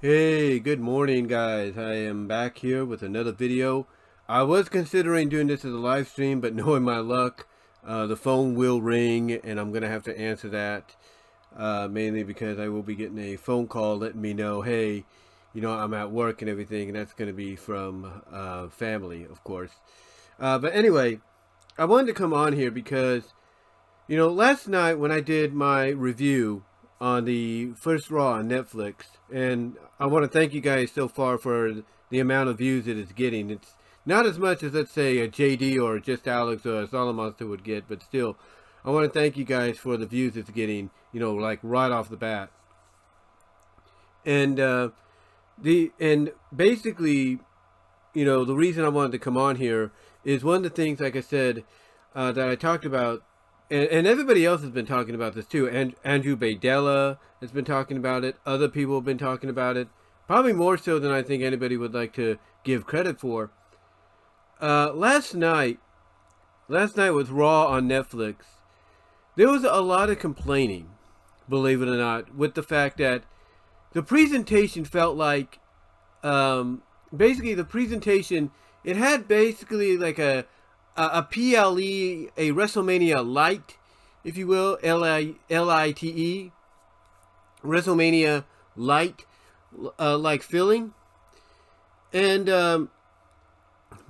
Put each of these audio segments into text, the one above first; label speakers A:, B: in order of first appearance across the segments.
A: Hey, good morning guys. I am back here with another video. I was considering doing this as a live stream, but knowing my luck, the phone will ring and I'm going to have to answer that. Mainly because I will be getting a phone call letting me know, hey, I'm at work and everything, and that's going to be from family, of course. But anyway, I wanted to come on here because, last night when I did my review on the first Raw on Netflix, and I want to thank you guys so far for the amount of views it is getting. It's not as much as, let's say, a JD or just Alex or a Solomonster would get, but still, I want to thank you guys for the views it's getting, like right off the bat. And basically, the reason I wanted to come on here is one of the things, like I said, that I talked about, and everybody else has been talking about this too. And Andrew Baydella has been talking about it. Other people have been talking about it, probably more so than I think anybody would like to give credit for. Last night with Raw on Netflix, there was a lot of complaining, believe it or not, with the fact that the presentation felt like, basically the presentation, it had basically like a PLE, a WrestleMania Lite, if you will, LITE, WrestleMania Lite, like feeling. And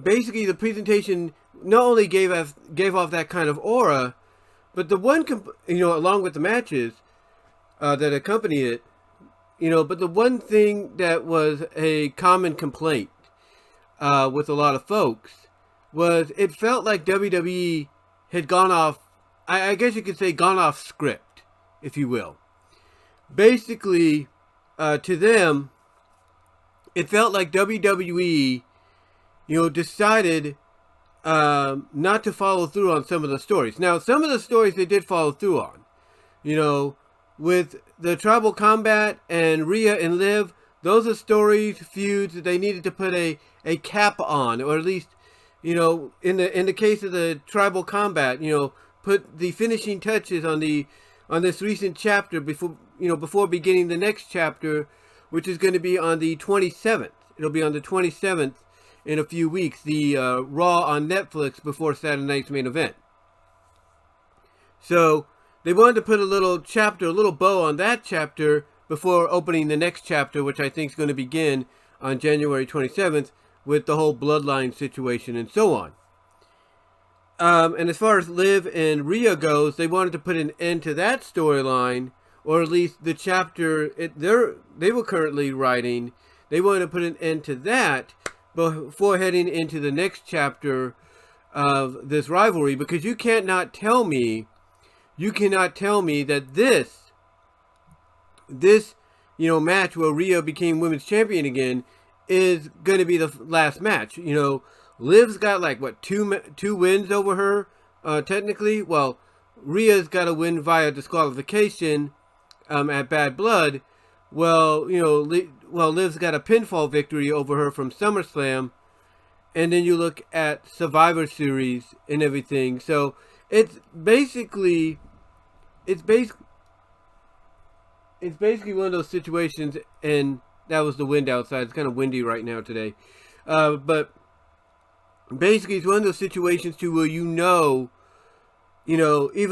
A: basically the presentation not only gave off that kind of aura, but the one, along with the matches that accompanied it, but the one thing that was a common complaint with a lot of folks was it felt like WWE had gone off, I guess you could say gone off script, if you will. Basically, to them, it felt like WWE, decided not to follow through on some of the stories. Now, some of the stories they did follow through on. With the Tribal Combat and Rhea and Liv, those are stories, feuds that they needed to put a cap on, or at least, in the case of the Tribal Combat, put the finishing touches on this recent chapter before beginning the next chapter, which is going to be on the 27th. It'll be on the 27th in a few weeks, the Raw on Netflix before Saturday night's main event. So they wanted to put a little bow on that chapter before opening the next chapter, which I think is going to begin on January 27th with the whole bloodline situation and so on. And as far as Liv and Rhea goes, they wanted to put an end to that storyline, or at least the chapter they were currently writing. They wanted to put an end to that before heading into the next chapter of this rivalry, because you cannot tell me that this match where Rhea became women's champion again is going to be the last match. Liv's got like what two wins over her technically. Well, Rhea's got a win via disqualification at Bad Blood. Well, Liv's got a pinfall victory over her from SummerSlam, and then you look at Survivor Series and everything. So it's basically one of those situations, and that was the wind outside. It's kind of windy right now today. But basically it's one of those situations too where even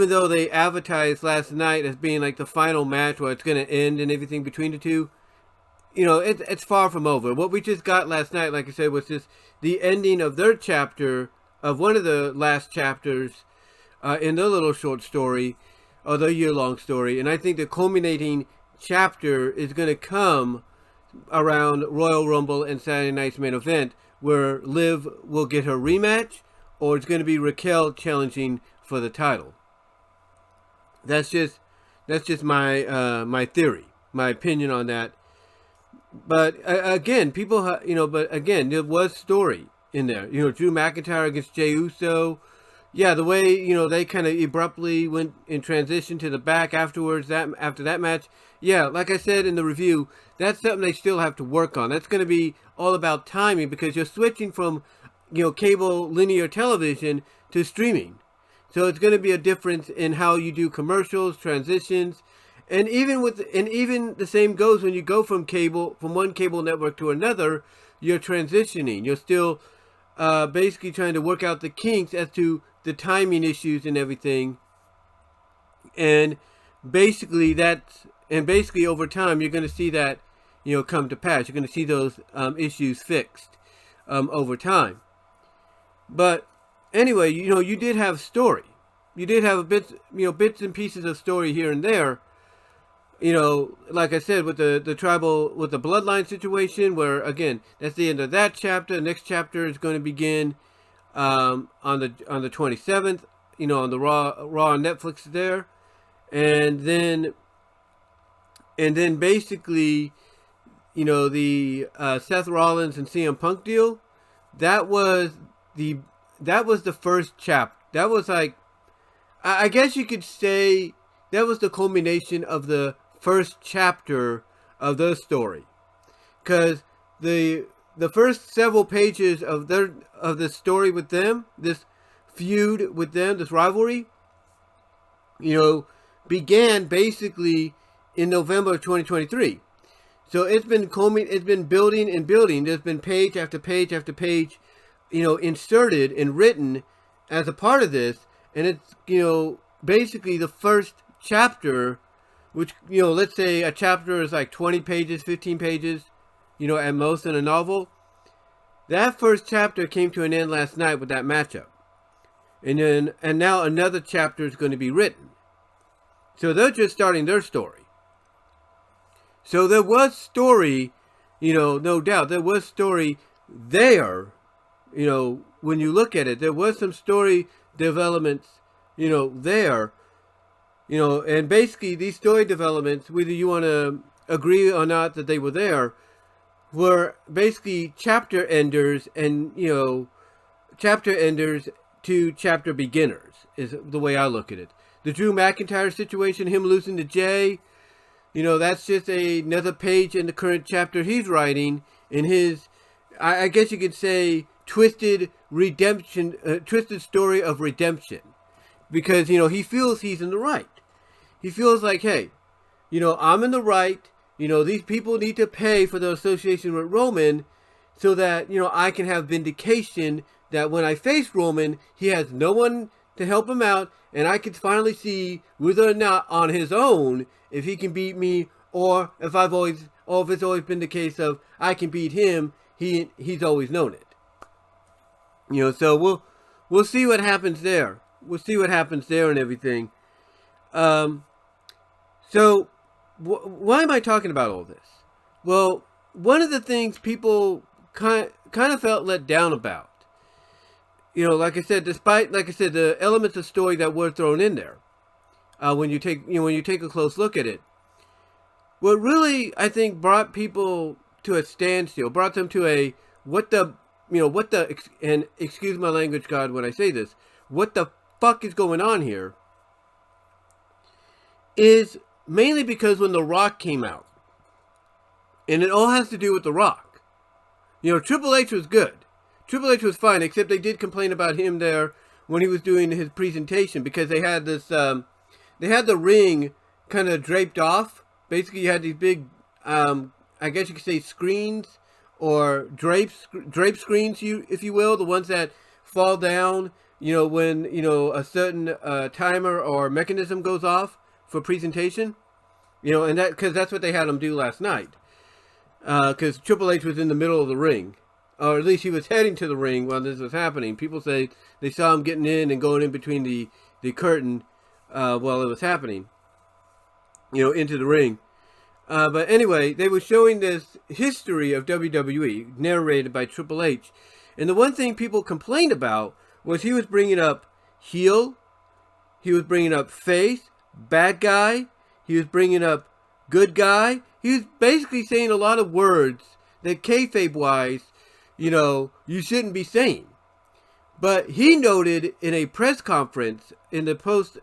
A: though they advertised last night as being like the final match where it's going to end and everything between the two, it's far from over. What we just got last night, like I said, was just the ending of their chapter, of one of the last chapters in their little short story, or their year-long story. And I think the culminating chapter is going to come around Royal Rumble and Saturday night's main event, where Liv will get her rematch, or it's going to be Raquel challenging for the title. That's just my my theory, my opinion on that. But again, there was story in there. Drew McIntyre against Jey Uso. Yeah, the way, they kind of abruptly went in transition to the back afterwards, after that match. Yeah, like I said in the review, that's something they still have to work on. That's going to be all about timing, because you're switching from, cable linear television to streaming. So it's going to be a difference in how you do commercials, transitions, And even the same goes when you go from one cable network to another. You're transitioning. You're still basically trying to work out the kinks as to the timing issues and everything. And basically over time you're going to see that come to pass. You're going to see those issues fixed over time. But anyway, you did have story. You did have bits and pieces of story here and there. Like I said, with the bloodline situation, where again, that's the end of that chapter. The next chapter is going to begin on the 27th. On the Raw on Netflix there, and then basically, the Seth Rollins and CM Punk deal. That was the first chapter. That was like, I guess you could say that was the culmination of the first chapter of the story, because the first several pages of the story with them, this feud with them, this rivalry, began basically in November of 2023. So it's been building and building. There's been page after page after page, inserted and written as a part of this, and it's basically the first chapter, which let's say a chapter is like 20 pages, 15 pages, at most in a novel. That first chapter came to an end last night with that matchup. And now another chapter is going to be written. So they're just starting their story. So there was story, no doubt. There was story there, when you look at it. There was some story developments, there. And basically these story developments, whether you want to agree or not that they were there, were basically chapter enders and, chapter enders to chapter beginners is the way I look at it. The Drew McIntyre situation, him losing to Jay, that's just another page in the current chapter he's writing in his, I guess you could say, twisted story of redemption. Because, he feels he's in the right. He feels like, hey, I'm in the right. These people need to pay for the association with Roman so that, I can have vindication that when I face Roman, he has no one to help him out, and I can finally see whether or not on his own if he can beat me, or if it's always been the case of I can beat him. He's always known it. So we'll see what happens there. We'll see what happens there and everything. So why am I talking about all this? Well, one of the things people kind of felt let down about, like I said, despite, the elements of story that were thrown in there, when you take a close look at it, what really, I think, brought people to a standstill, brought them to a, and excuse my language, God, when I say this, what the fuck is going on here, is mainly because when The Rock came out, and it all has to do with The Rock. Triple H was good. Triple H was fine, except they did complain about him there when he was doing his presentation, because they had this, they had the ring kind of draped off. Basically, you had these big, I guess you could say screens, or drape screens, if you will, the ones that fall down, when, a certain timer or mechanism goes off for presentation. And because that's what they had him do last night. Because Triple H was in the middle of the ring. Or at least he was heading to the ring while this was happening. People say they saw him getting in and going in between the curtain while it was happening. Into the ring. But anyway, they were showing this history of WWE, narrated by Triple H. And the one thing people complained about was he was bringing up heel, he was bringing up face, bad guy, he was bringing up good guy. He was basically saying a lot of words that kayfabe-wise, you shouldn't be saying. But he noted in a press conference, in the post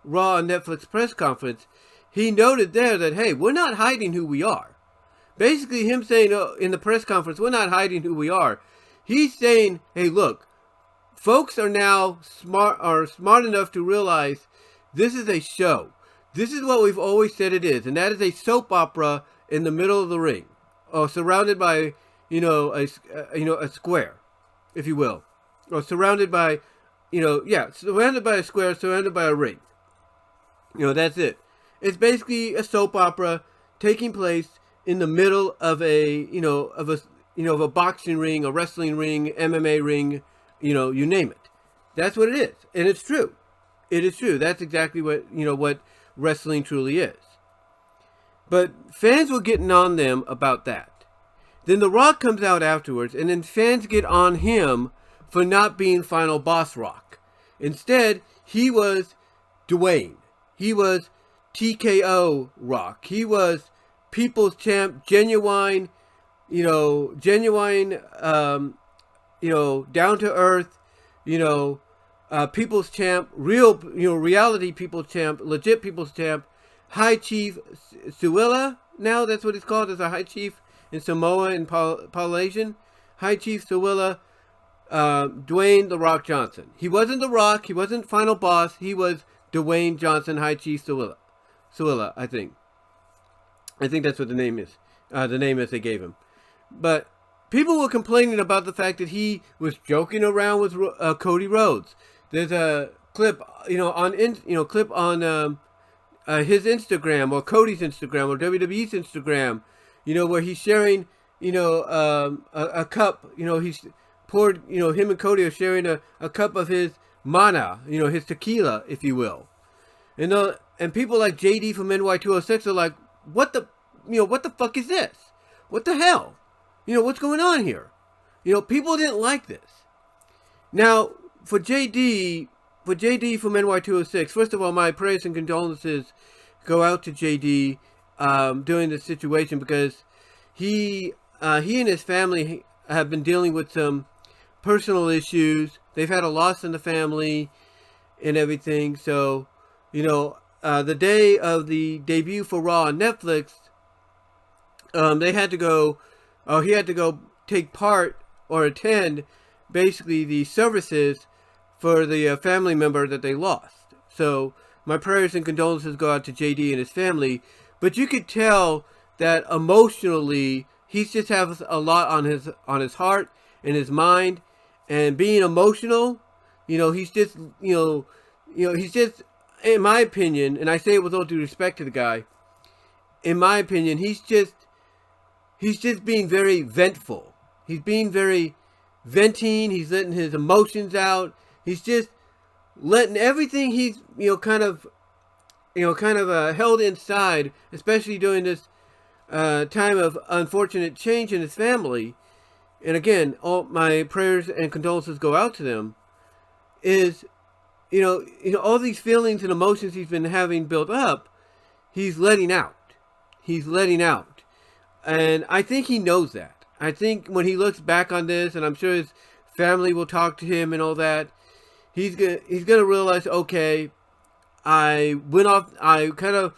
A: Raw and Netflix press conference, he noted there that, hey, we're not hiding who we are. Basically, him saying in the press conference, we're not hiding who we are. He's saying, hey, look, folks are now smart enough to realize this is a show. This is what we've always said it is, and that is a soap opera in the middle of the ring, or surrounded by, a square, if you will, or surrounded by, surrounded by a square, surrounded by a ring. That's it. It's basically a soap opera taking place in the middle of of a boxing ring, a wrestling ring, MMA ring, you name it. That's what it is, and it's true. It is true. That's exactly what wrestling truly is. But fans were getting on them about that. Then The Rock comes out afterwards, and then fans get on him for not being Final Boss Rock. Instead, he was Dwayne. He was TKO Rock. He was People's Champ, genuine, down to earth, People's Champ, real, reality People's Champ, legit People's Champ, High Chief Suilla. Now that's what it's called, as a High Chief in Samoa and Polynesian. High Chief Suilla, Dwayne The Rock Johnson. He wasn't The Rock. He wasn't Final Boss. He was Dwayne Johnson, High Chief Suilla, I think. I think that's what the name is. The name that they gave him. But people were complaining about the fact that he was joking around with Cody Rhodes. There's a clip, on his Instagram, or Cody's Instagram, or WWE's Instagram, where he's sharing, a cup. He's poured, him and Cody are sharing a cup of his mana, his tequila, if you will. And people like JD from NY206 are like, what the fuck is this? What the hell? What's going on here? People didn't like this. Now, for JD from NY206, first of all, my prayers and condolences go out to JD during this situation, because he and his family have been dealing with some personal issues. They've had a loss in the family and everything. So, the day of the debut for Raw on Netflix, he had to go take part or attend basically the services for the family member that they lost. So my prayers and condolences go out to JD and his family. But you could tell that emotionally, he just has a lot on his heart and his mind. And being emotional, he's just, he's just, in my opinion, and I say it with all due respect to the guy, in my opinion, he's just being very ventful. He's being very venting. He's letting his emotions out. He's just letting everything he's, kind of held inside, especially during this time of unfortunate change in his family. And again, all my prayers and condolences go out to them. Is, all these feelings and emotions he's been having built up, he's letting out. He's letting out. And I think he knows that. I think when he looks back on this, and I'm sure his family will talk to him and all that, he's gonna realize, okay, I kind of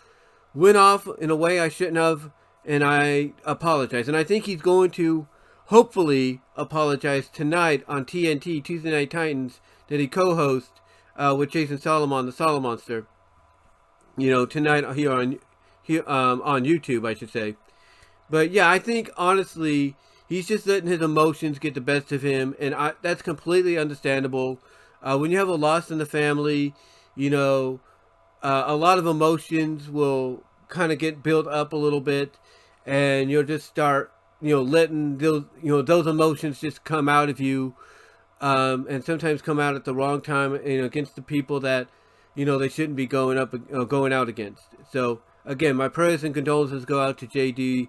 A: went off in a way I shouldn't have, and I apologize. And I think he's going to hopefully apologize tonight on TNT, Tuesday Night Titans, that he co-hosts with Jason Solomon, the Solomonster. Tonight here on YouTube, I should say. But yeah, I think honestly, he's just letting his emotions get the best of him, and that's completely understandable. When you have a loss in the family, a lot of emotions will kind of get built up a little bit, and you'll just start, letting those emotions just come out of you, and sometimes come out at the wrong time, against the people that, they shouldn't be going out against. So again, my prayers and condolences go out to JD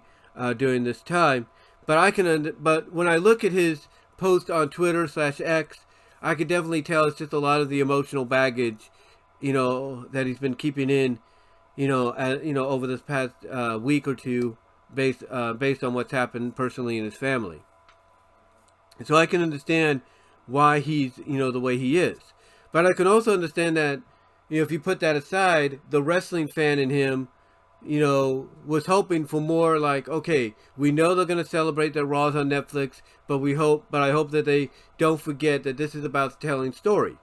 A: during this time. But when I look at his post on Twitter/X, I could definitely tell it's just a lot of the emotional baggage, that he's been keeping in, over this past week or two, based on what's happened personally in his family. And so I can understand why he's, the way he is. But I can also understand that, if you put that aside, the wrestling fan in him, was hoping for more like, okay, we know they're going to celebrate their Raws on Netflix, but I hope that they don't forget that this is about telling story.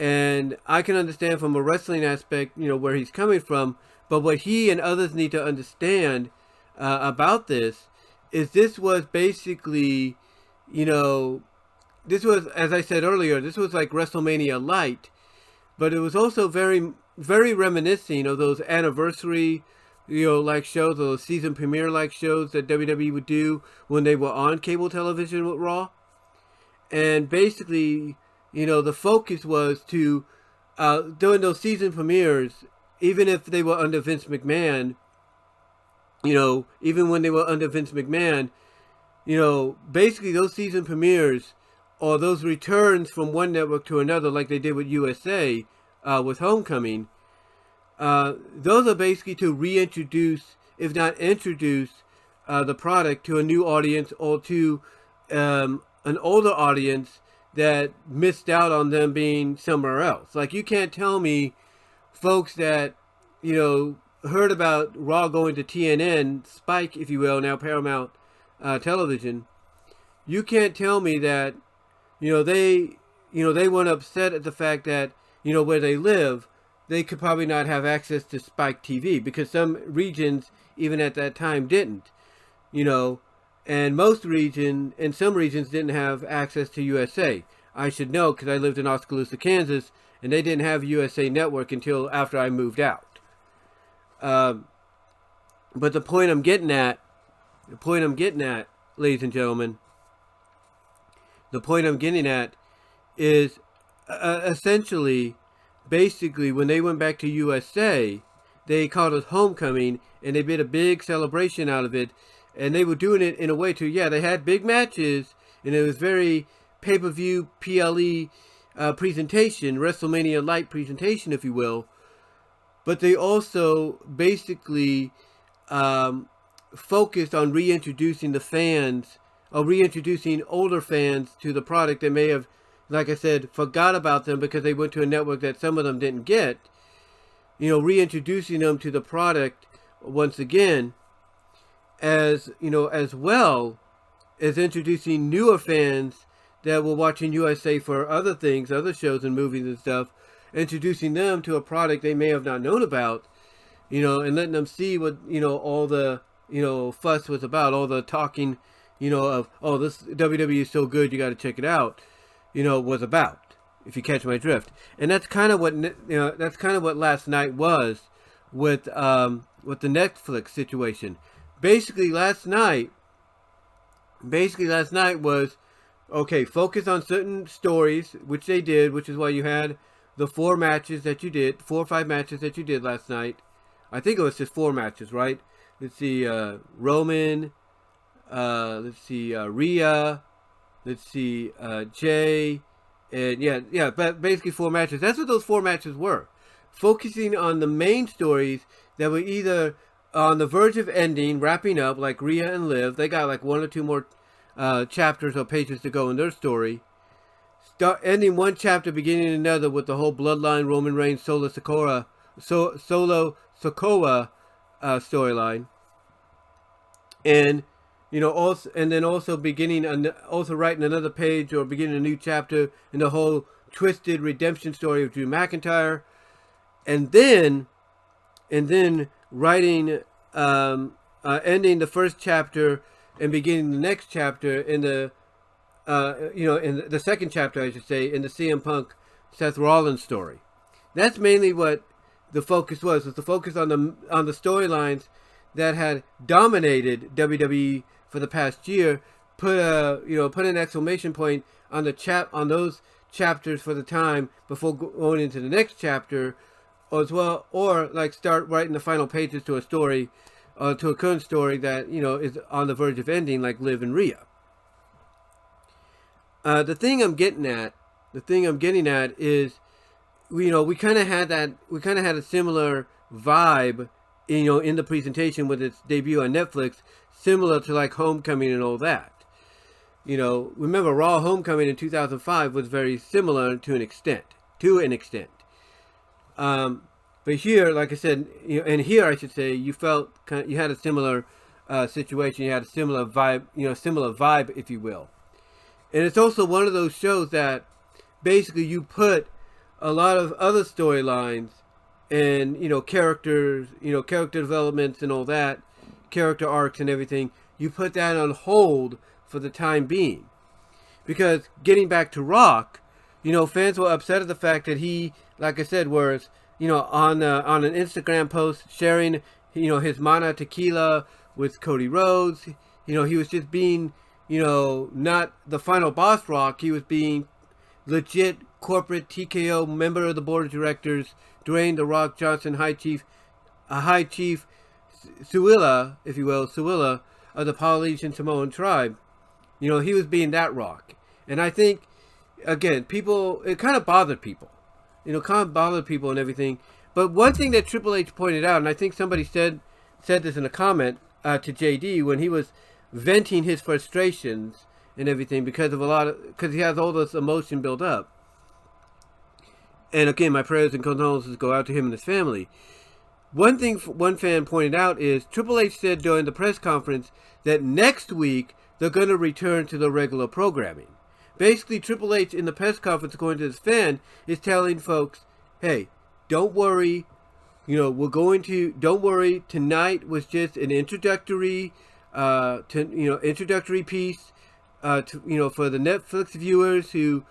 A: And I can understand from a wrestling aspect, where he's coming from. But what he and others need to understand about this was basically, this was, as I said earlier, this was like WrestleMania Light, but it was also very, very reminiscent of those anniversary, like shows, those season premiere like shows that WWE would do when they were on cable television with Raw. And basically, the focus was to, during those season premieres, even if they were under Vince McMahon, even when they were under Vince McMahon, basically those season premieres or those returns from one network to another, like they did with USA, with Homecoming, those are basically to reintroduce, if not introduce, the product to a new audience or to an older audience that missed out on them being somewhere else. Like, you can't tell me folks that, heard about Raw going to TNN, Spike, if you will, now Paramount Television. You can't tell me that, they weren't upset at the fact that, where they live, they could probably not have access to Spike TV, because some regions, even at that time, didn't, and some regions didn't have access to USA. I should know, because I lived in Oskaloosa, Kansas, and they didn't have USA Network until after I moved out. But the point I'm getting at, ladies and gentlemen, is essentially, basically, when they went back to USA, they called it Homecoming, and they made a big celebration out of it, and they were doing it in a way to, they had big matches, and it was very pay-per-view, PLE presentation, WrestleMania Light presentation, if you will. But they also basically focused on reintroducing the fans, or reintroducing older fans to the product that may have, like I said, forgot about them because they went to a network that some of them didn't get. Reintroducing them to the product once again, as well as introducing newer fans that were watching USA for other things, other shows and movies and stuff, introducing them to a product they may have not known about, and letting them see what, all the, fuss was about, all the talking, of, oh, this WWE is so good, you got to check it out, was about, if you catch my drift. And that's kind of what, what last night was with the Netflix situation. Basically last night was, okay, focus on certain stories, which they did, which is why you had the 4 or 5 matches that you did last night. I think it was just 4 matches, right? Let's see, Roman, let's see, Rhea, let's see, Jay, and but basically 4 matches. That's what those 4 matches were. Focusing on the main stories that were either on the verge of ending, wrapping up, like Rhea and Liv. They got like 1 or 2 more chapters or pages to go in their story. Ending one chapter, beginning another with the whole Bloodline, Roman Reigns, Solo Sikoa storyline, and also writing another page or beginning a new chapter in the whole twisted redemption story of Drew McIntyre, and then writing, ending the first chapter and beginning the next chapter in the. In the second chapter, I should say, in the CM Punk Seth Rollins story. That's mainly what the focus was the focus on the storylines that had dominated WWE for the past year. Put an exclamation point on those chapters for the time before going into the next chapter, as well, or like start writing the final pages to a story, to a current story that is on the verge of ending, like Liv and Rhea. The thing I'm getting at is, we kind of had a similar vibe, in the presentation with its debut on Netflix, similar to like Homecoming and all that. Remember Raw Homecoming in 2005 was very similar to an extent. But here, like I said, and here I should say, you felt you had a similar situation, you had a similar vibe, if you will. And it's also one of those shows that basically you put a lot of other storylines and, characters, character developments and all that, character arcs and everything, you put that on hold for the time being. Because getting back to Rock, fans were upset at the fact that he, like I said, was, on an Instagram post sharing, his Mana Tequila with Cody Rhodes. He was just being, not the final boss Rock. He was being legit corporate TKO member of the board of directors, Dwayne The Rock Johnson, High Chief Suilla, if you will, Suilla of the Polynesian Samoan tribe. He was being that Rock. And I think, again, it kind of bothered people. And everything. But one thing that Triple H pointed out, and I think somebody said this in a comment to JD when he was venting his frustrations and everything because he has all this emotion built up. And again, my prayers and condolences go out to him and his family. One thing one fan pointed out is Triple H said during the press conference that next week they're going to return to the regular programming. Basically, Triple H in the press conference, according to his fan, is telling folks, hey, don't worry. Don't worry. Tonight was just an introductory piece, for the Netflix viewers who,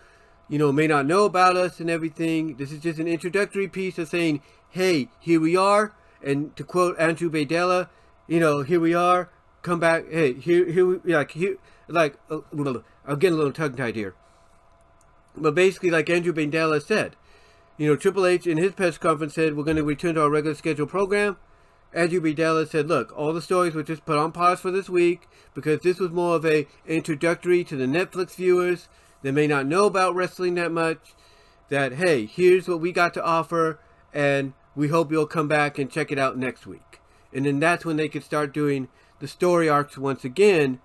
A: may not know about us and everything. This is just an introductory piece of saying, hey, here we are. And to quote Andrew Baydella, here we are. Come back. Hey, I'm getting a little tongue-tied here. But basically, like Andrew Baydella said, Triple H in his press conference said, we're going to return to our regular scheduled program. Andrew Baydella said, look, all the stories were just put on pause for this week because this was more of a introductory to the Netflix viewers that may not know about wrestling that much. That, hey, here's what we got to offer, and we hope you'll come back and check it out next week. And then that's when they could start doing the story arcs once again,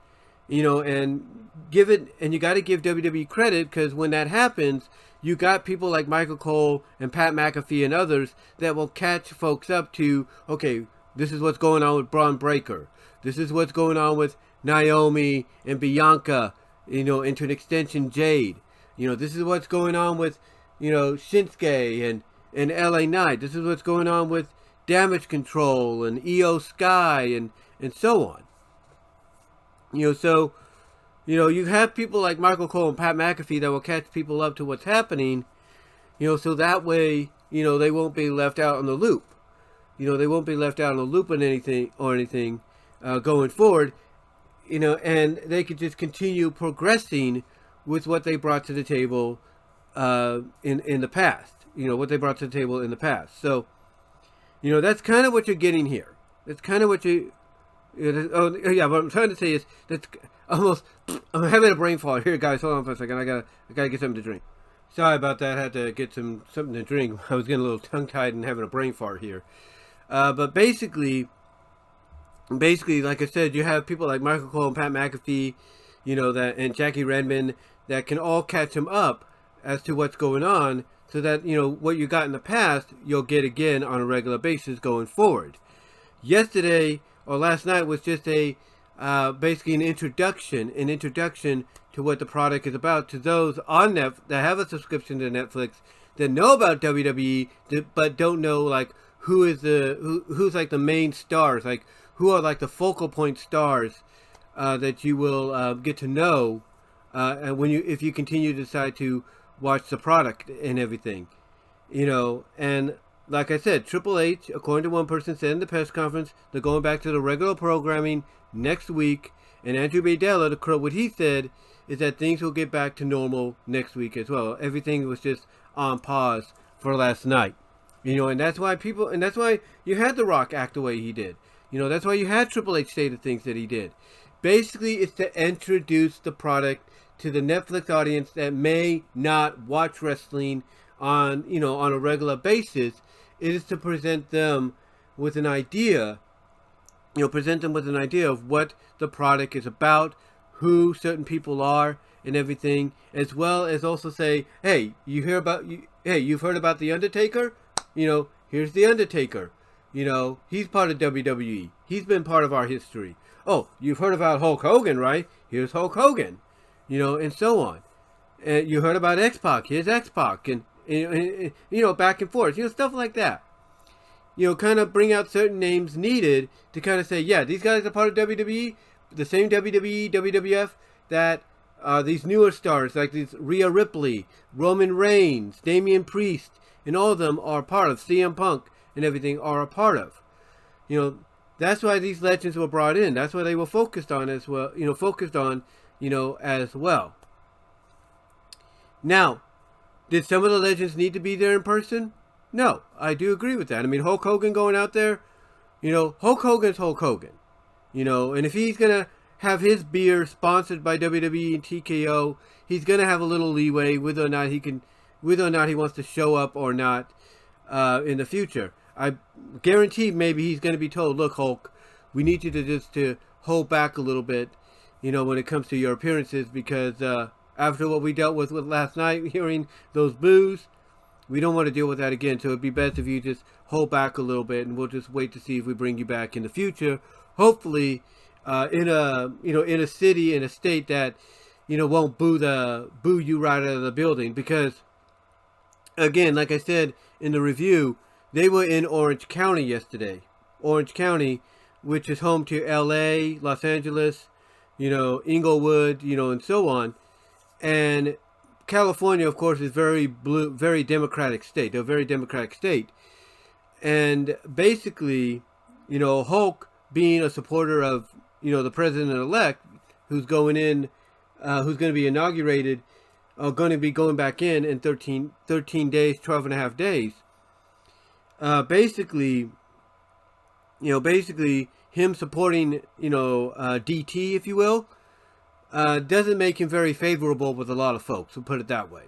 A: and you got to give WWE credit, because when that happens, you got people like Michael Cole and Pat McAfee and others that will catch folks up to, okay, this is what's going on with Braun Breaker. This is what's going on with Naomi and Bianca, into an extension Jade. This is what's going on with, Shinsuke and LA Knight. This is what's going on with Damage Control and Io Sky and so on. So, you have people like Michael Cole and Pat McAfee that will catch people up to what's happening, so that way, they won't be left out on the loop. They won't be left out on the loop on anything going forward, and they could just continue progressing with what they brought to the table in the past. What they brought to the table in the past. So, that's kind of what you're getting here. That's kind of what you... what I'm trying to say is that's almost... I'm having a brain fart here, guys. Hold on for a second. I gotta get something to drink. Sorry about that. I had to get something to drink. I was getting a little tongue-tied and having a brain fart here. But basically, like I said, you have people like Michael Cole and Pat McAfee, and Jackie Redmond that can all catch him up as to what's going on, so that what you got in the past you'll get again on a regular basis going forward. Yesterday or last night was just a basically an introduction to what the product is about to those on that have a subscription to Netflix that know about WWE but don't know like who's like the main stars, like who are like the focal point stars that you will get to know if you continue to decide to watch the product and everything, and like I said, Triple H, according to one person, said in the press conference, they're going back to the regular programming next week. And Andrew Baydella, what he said is that things will get back to normal next week as well. Everything was just on pause for last night. And that's why you had The Rock act the way he did. That's why you had Triple H say the things that he did. Basically, it's to introduce the product to the Netflix audience that may not watch wrestling on a regular basis. It is to present them with an idea, of what the product is about, who certain people are, and everything, as well as also say, hey, you've heard about The Undertaker? Here's The Undertaker. He's part of WWE. He's been part of our history. Oh, you've heard about Hulk Hogan, right? Here's Hulk Hogan. And so on. And you heard about X-Pac. Here's X-Pac. back and forth, stuff like that. Kind of bring out certain names needed to kind of say, yeah, these guys are part of WWE, the same WWE, WWF that these newer stars like these Rhea Ripley, Roman Reigns, Damian Priest, and all of them are part of. CM Punk and everything are a part of. That's why these legends were brought in. That's why they were focused on as well. As well. Now, did some of the legends need to be there in person? No, I do agree with that. I mean, Hulk Hogan going out there, Hulk Hogan's Hulk Hogan. And if he's going to have his beer sponsored by WWE and TKO, he's going to have a little leeway whether or not he wants to show up or not in the future. I guarantee maybe he's going to be told, look, Hulk, we need you to hold back a little bit, when it comes to your appearances, because after what we dealt with last night, hearing those boos, we don't want to deal with that again. So it'd be best if you just hold back a little bit, and we'll just wait to see if we bring you back in the future. Hopefully, in a city, in a state that, won't boo you right out of the building. Because, again, like I said in the review, they were in Orange County yesterday. Orange County, which is home to LA, Los Angeles, Inglewood, and so on. And California, of course, is very Democratic state. They're a very Democratic state. And basically, Hulk being a supporter of, the president-elect who's going to be inaugurated, going to be going back in 13 days, 12 and a half days. Basically him supporting, DT, if you will, doesn't make him very favorable with a lot of folks, we'll put it that way.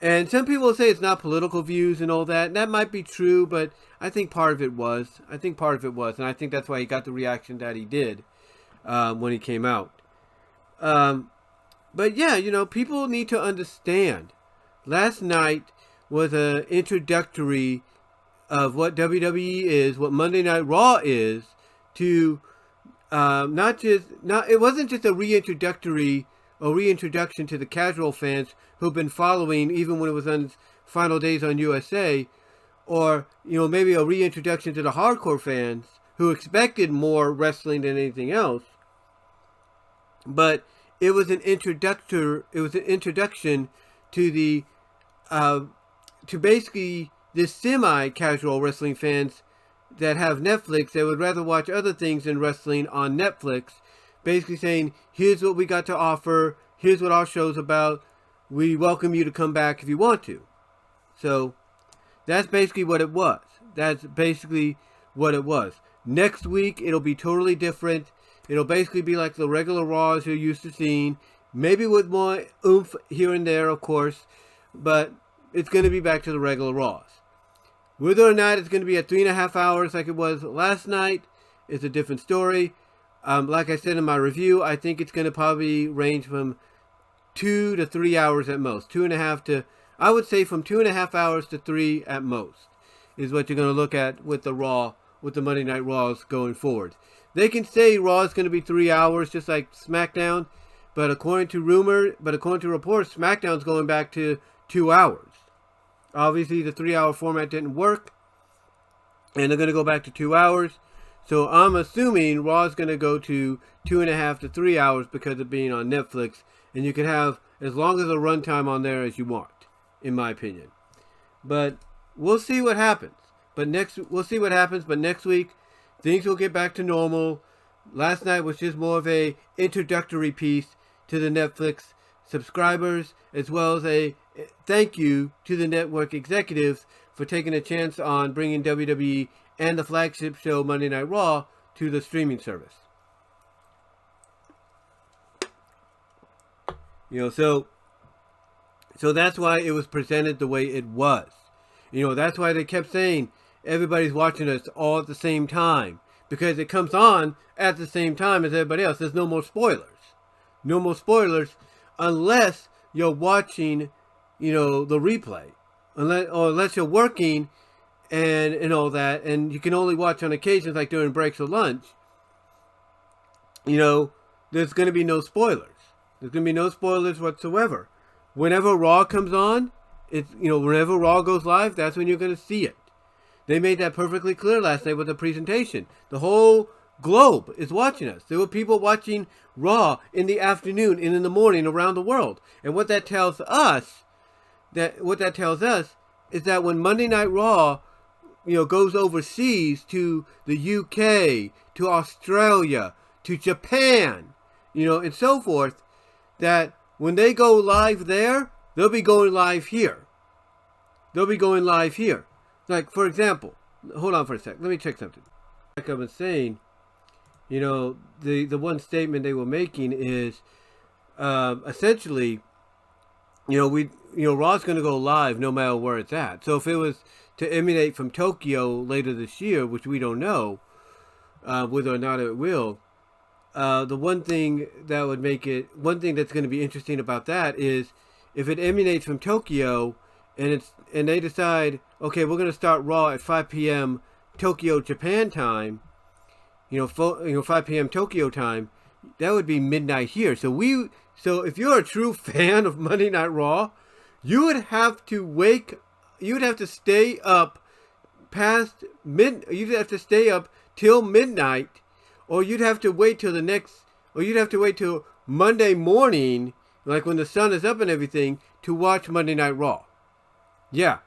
A: And some people say it's not political views and all that, and that might be true, but I think part of it was. And I think that's why he got the reaction that he did when he came out. But yeah, people need to understand. Last night was an introductory of what WWE is, what Monday Night Raw is, to it wasn't just a reintroduction to the casual fans who've been following even when it was on its final days on USA, or maybe a reintroduction to the hardcore fans who expected more wrestling than anything else. But it was an introduction to the to basically the semi-casual wrestling fans that have Netflix that would rather watch other things than wrestling on Netflix, basically saying, here's what we got to offer, here's what our show's about, we welcome you to come back if you want to. So that's basically what it was. Next week, it'll be totally different. It'll basically be like the regular Raws you're used to seeing, maybe with more oomph here and there, of course, but it's going to be back to the regular Raws. Whether or not it's going to be at 3.5 hours like it was last night is a different story. Like I said in my review, I think it's going to probably range from 2 to 3 hours at most. I would say from 2.5 hours to 3 at most is what you're going to look at with the Monday Night Raws going forward. They can say Raw is going to be 3 hours just like SmackDown, but according to reports, SmackDown's going back to 2 hours. Obviously, the 3-hour format didn't work, and they're going to go back to 2 hours. So I'm assuming Raw is going to go to 2.5 to 3 hours because of being on Netflix, and you can have as long as a runtime on there as you want, in my opinion. But we'll see what happens. But next week, things will get back to normal. Last night was just more of a introductory piece to the Netflix subscribers, as well as a thank you to the network executives for taking a chance on bringing WWE and the flagship show Monday Night Raw to the streaming service. So that's why it was presented the way it was. That's why they kept saying everybody's watching us all at the same time, because it comes on at the same time as everybody else. There's no more spoilers. No more spoilers unless you're watching, the replay. Unless you're working and all that, and you can only watch on occasions like during breaks or lunch, there's going to be no spoilers. There's going to be no spoilers whatsoever. Whenever Raw comes on, it's, whenever Raw goes live, that's when you're going to see it. They made that perfectly clear last night with the presentation. The whole globe is watching us. There were people watching Raw in the afternoon and in the morning around the world. And what that tells us, is that when Monday Night Raw, goes overseas to the UK, to Australia, to Japan, and so forth, that when they go live there, they'll be going live here. Like, for example, hold on for a sec. Let me check something. Like I was saying, the one statement they were making is essentially, Raw's going to go live no matter where it's at. So if it was to emanate from Tokyo later this year, which we don't know whether or not it will, the one thing that's going to be interesting about that is if it emanates from Tokyo and they decide, okay, we're going to start Raw at 5 p.m. Tokyo, Japan time, 5 p.m. Tokyo time, that would be midnight here. So if you're a true fan of Monday Night Raw, you would have to stay up till midnight, or you'd have to wait till Monday morning, like when the sun is up and everything, to watch Monday Night Raw. Yeah.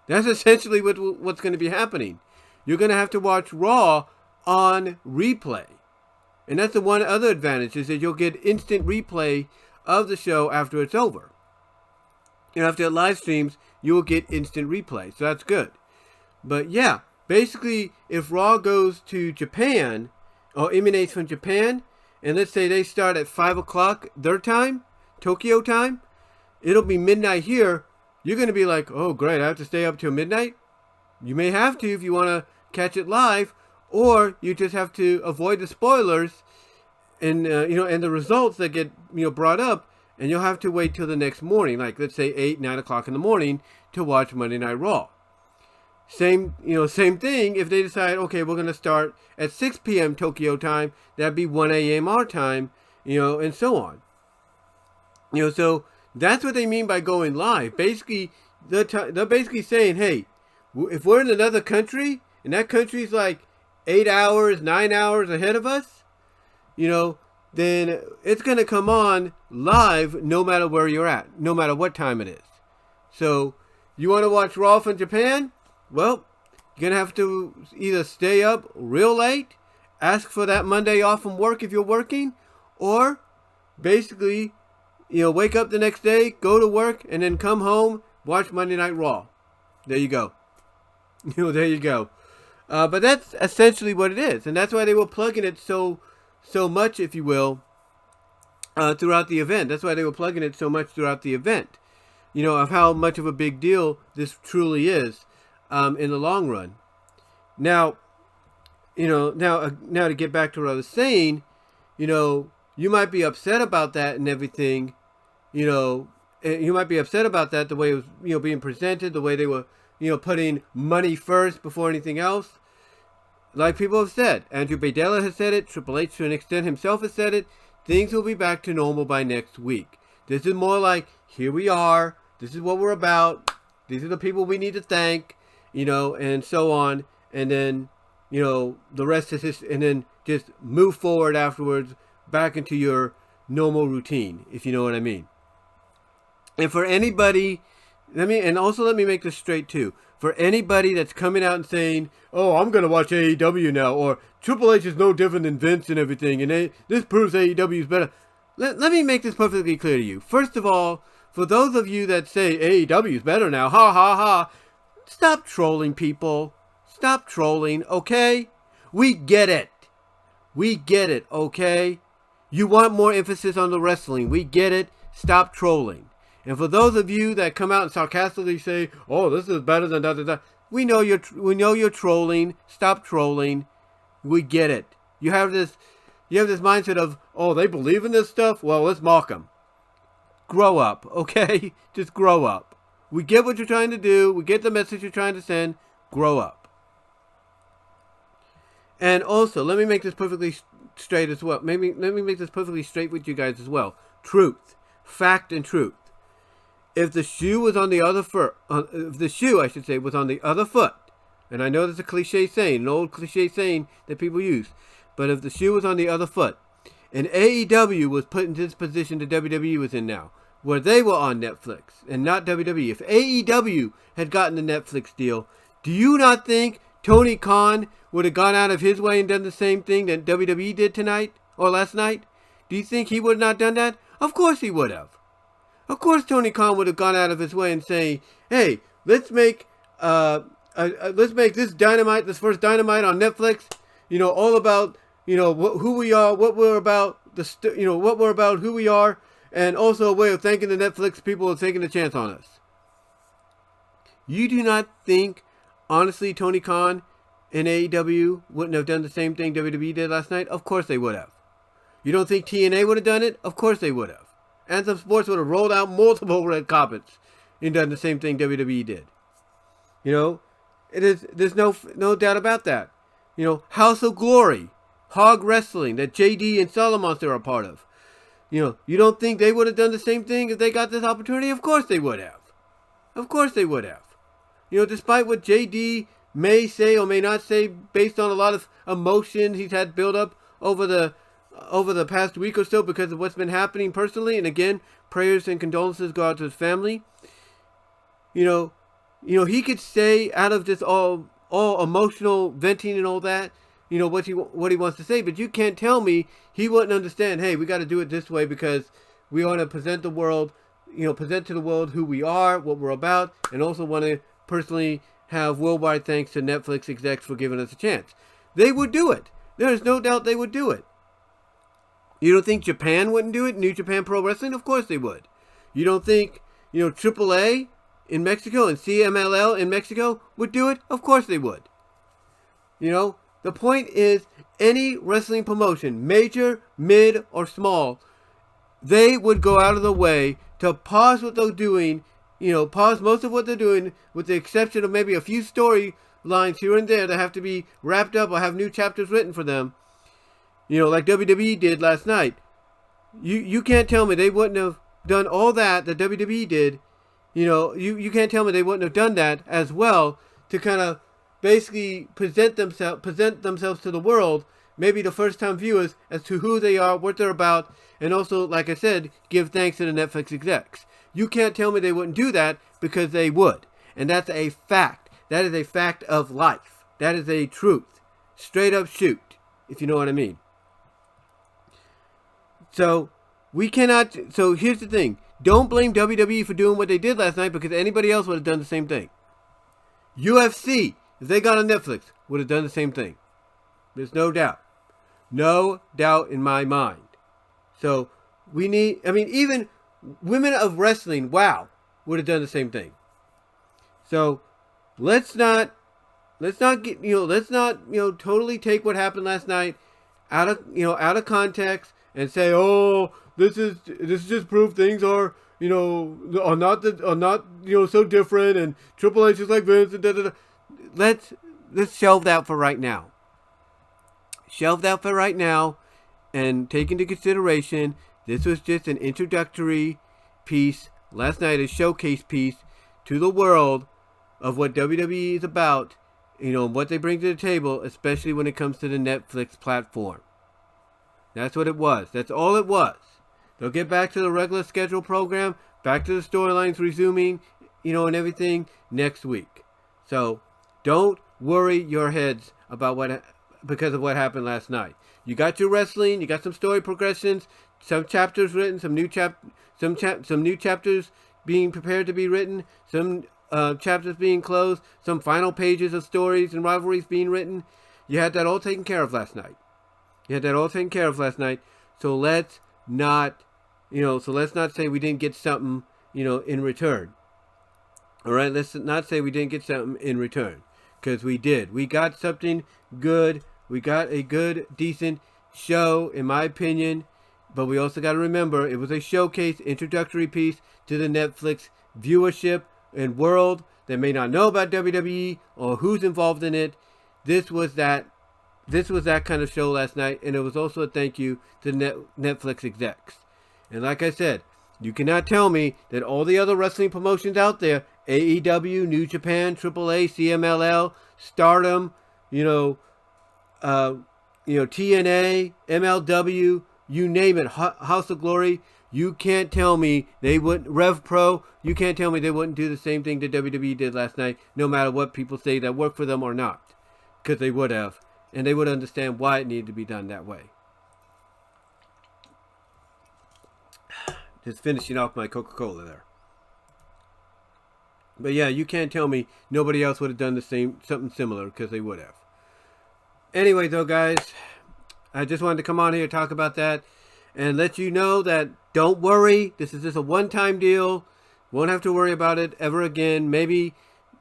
A: That's essentially what's going to be happening. You're going to have to watch Raw on replay. And that's the one other advantage, is that you'll get instant replay of the show after it's over. After it live streams, you will get instant replay. So that's good. But yeah, basically, if Raw goes to Japan, or emanates from Japan, and let's say they start at 5 o'clock their time, Tokyo time, it'll be midnight here. You're going to be like, oh, great, I have to stay up till midnight? You may have to if you want to catch it live, or you just have to avoid the spoilers and the results that get brought up, and you'll have to wait till the next morning, like let's say 8, 9 o'clock in the morning, to watch Monday Night Raw. Same thing if they decide, okay, we're going to start at 6 p.m. Tokyo time, that'd be 1 a.m. our time, and so on. So that's what they mean by going live. Basically, they're basically saying, hey, if we're in another country, and that country's like 8 hours, 9 hours ahead of us, then it's going to come on live no matter where you're at, no matter what time it is. So, you want to watch Raw from Japan? Well, you're going to have to either stay up real late, ask for that Monday off from work if you're working, or basically, wake up the next day, go to work, and then come home, watch Monday Night Raw. There you go. There you go. But that's essentially what it is. And that's why they were plugging it so much, if you will, throughout the event. That's why they were plugging it so much throughout the event. Of how much of a big deal this truly is in the long run. Now to get back to what I was saying, you might be upset about that and everything. You might be upset about that, the way it was, being presented, the way they were, putting money first before anything else. Like people have said, Andrew Baydella has said it, Triple H to an extent himself has said it, things will be back to normal by next week. This is more like, here we are, this is what we're about, these are the people we need to thank, and so on, and then, the rest is just, and then just move forward afterwards, back into your normal routine, if you know what I mean. And for anybody, let me make this straight too. For anybody that's coming out and saying, oh, I'm going to watch AEW now, or Triple H is no different than Vince and everything, and this proves AEW is better. Let me make this perfectly clear to you. First of all, for those of you that say AEW is better now, ha ha ha, stop trolling people. Stop trolling, okay? We get it. We get it, okay? You want more emphasis on the wrestling. We get it. Stop trolling. And for those of you that come out and sarcastically say, "Oh, this is better than da da da," we know you're trolling. Stop trolling. We get it. You have this mindset of, "Oh, they believe in this stuff. Well, let's mock them." Grow up, okay? Just grow up. We get what you're trying to do. We get the message you're trying to send. Grow up. And also, let me make this perfectly straight as well. Let me make this perfectly straight with you guys as well. Truth, fact, and truth. if the shoe was on the other foot, if the shoe, I should say, was on the other foot, and I know that's a cliche saying, an old cliche saying that people use, but if the shoe was on the other foot, and AEW was put in this position that WWE was in now, where they were on Netflix and not WWE, if AEW had gotten the Netflix deal, do you not think Tony Khan would have gone out of his way and done the same thing that WWE did tonight or last night? Do you think he would have not done that? Of course he would have. Of course Tony Khan would have gone out of his way and say, hey, let's make this Dynamite, this first Dynamite on Netflix, all about, who we are, what we're about, what we're about, who we are, and also a way of thanking the Netflix people for taking a chance on us. You do not think, honestly, Tony Khan and AEW wouldn't have done the same thing WWE did last night? Of course they would have. You don't think TNA would have done it? Of course they would have. Anthem Sports would have rolled out multiple red carpets and done the same thing WWE did. There's no doubt about that. House of Glory, Hog Wrestling, that JD and Solomon are a part of. You don't think they would have done the same thing if they got this opportunity? Of course they would have. Of course they would have. Despite what JD may say or may not say, based on a lot of emotion he's had build up over the past week or so because of what's been happening personally, and again, prayers and condolences go out to his family. He could say out of this all emotional venting and all that, what he wants to say, but you can't tell me he wouldn't understand, hey, we got to do it this way because we want to present to the world who we are, what we're about, and also want to personally have worldwide thanks to Netflix execs for giving us a chance. They would do it. There's no doubt they would do it. You don't think Japan wouldn't do it? New Japan Pro Wrestling? Of course they would. You don't think, AAA in Mexico and CMLL in Mexico would do it? Of course they would. The point is, any wrestling promotion, major, mid, or small, they would go out of the way to pause what they're doing, pause most of what they're doing, with the exception of maybe a few storylines here and there that have to be wrapped up or have new chapters written for them, like WWE did last night. You can't tell me they wouldn't have done all that WWE did. You can't tell me they wouldn't have done that as well to kind of basically present themselves to the world, maybe the first time viewers, as to who they are, what they're about, and also, like I said, give thanks to the Netflix execs. You can't tell me they wouldn't do that, because they would. And that's a fact. That is a fact of life. That is a truth. Straight up shoot, if you know what I mean. So here's the thing. Don't blame WWE for doing what they did last night, because anybody else would have done the same thing. UFC, if they got on Netflix, would have done the same thing. There's no doubt. No doubt in my mind. So even Women of Wrestling, WOW, would have done the same thing. So let's not totally take what happened last night out of context and say, oh, this is just proof things are not so different, and Triple H is like Vince, and da-da-da. Let's shelve that for right now. Shelve that for right now, and take into consideration this was just an introductory piece last night, a showcase piece to the world of what WWE is about, what they bring to the table, especially when it comes to the Netflix platform. That's what it was. That's all it was. They'll get back to the regular schedule program, back to the storylines resuming, and everything next week. So don't worry your heads about because of what happened last night. You got your wrestling, you got some story progressions, some chapters written, some new chapters being prepared to be written, some chapters being closed, some final pages of stories and rivalries being written. You had that all taken care of last night. So let's not say we didn't get something, in return. All right, let's not say we didn't get something in return, because we did. We got something good. We got a good, decent show, in my opinion. But we also got to remember, it was a showcase, introductory piece to the Netflix viewership and world that may not know about WWE or who's involved in it. This was that kind of show last night, and it was also a thank you to Netflix execs. And like I said, You cannot tell me that all the other wrestling promotions out there, AEW, New Japan, AAA, CMLL, Stardom, TNA, MLW, you name it, House of Glory, you can't tell me they wouldn't, Rev Pro, you can't tell me they wouldn't do the same thing that WWE did last night, no matter what people say that worked for them or not. Because they would have. And they would understand why it needed to be done that way. Just finishing off my Coca-Cola there. But yeah, you can't tell me nobody else would have done the same, something similar, because they would have. Anyway, though, guys, I just wanted to come on here and talk about that and let you know that don't worry. This is just a one-time deal. Won't have to worry about it ever again. Maybe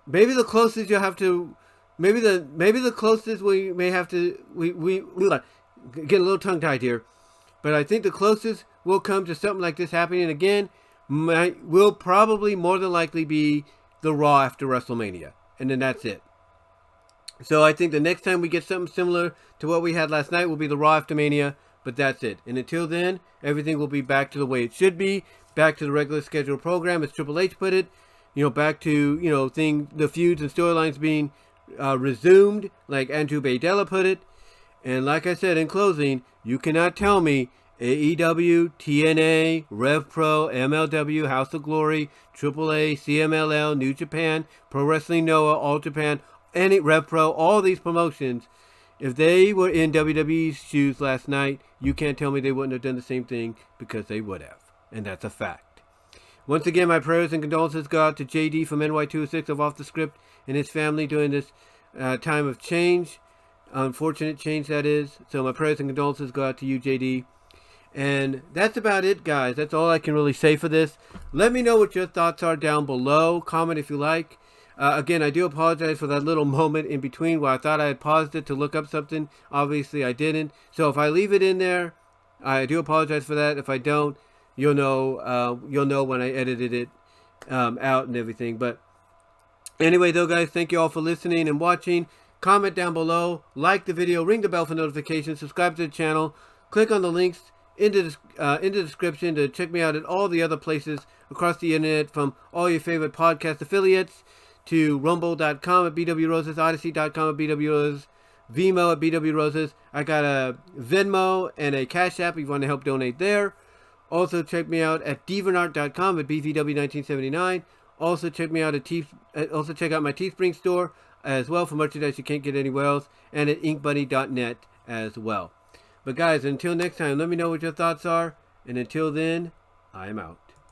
A: the closest you'll have to, maybe the closest we may have to, we get a little tongue-tied here, but I think the closest will come to something like this happening again will probably more than likely be the Raw after WrestleMania, and then that's it. So I think the next time we get something similar to what we had last night will be the Raw after Mania, but that's it. And until then, everything will be back to the way it should be, back to the regular scheduled program, as Triple H put it. Back to the feuds and storylines being resumed, like Andrew Baydella put it. And like I said in closing, you cannot tell me AEW, TNA, Rev Pro, MLW, House of Glory, AAA, CMLL, New Japan, Pro Wrestling Noah, All Japan, any Rev Pro, all these promotions, if they were in WWE's shoes last night, you can't tell me they wouldn't have done the same thing, because they would have. And that's a fact. Once again, my prayers and condolences go out to JD from NY206 of Off the Script and his family during this time of change. Unfortunate change, that is. So my prayers and condolences go out to you, JD. And that's about it, guys. That's all I can really say for this. Let me know what your thoughts are down below. Comment if you like. Again, I do apologize for that little moment in between where I thought I had paused it to look up something. Obviously, I didn't. So if I leave it in there, I do apologize for that. If I don't, you'll know when I edited it out and everything. But anyway, though, guys, thank you all for listening and watching. Comment down below, like the video, ring the bell for notifications, subscribe to the channel, click on the links in the description to check me out at all the other places across the internet, from all your favorite podcast affiliates to rumble.com at BW Roses, Odyssey.com at BW Roses, VENMO at BW Roses. I got a Venmo and a Cash App if you want to help donate there. Also check me out at Divanart.com at BVW1979. Also check me out at also check out my Teespring store as well for merchandise you can't get anywhere else, and at inkbunny.net as well. But guys, until next time, let me know what your thoughts are, and until then, I am out.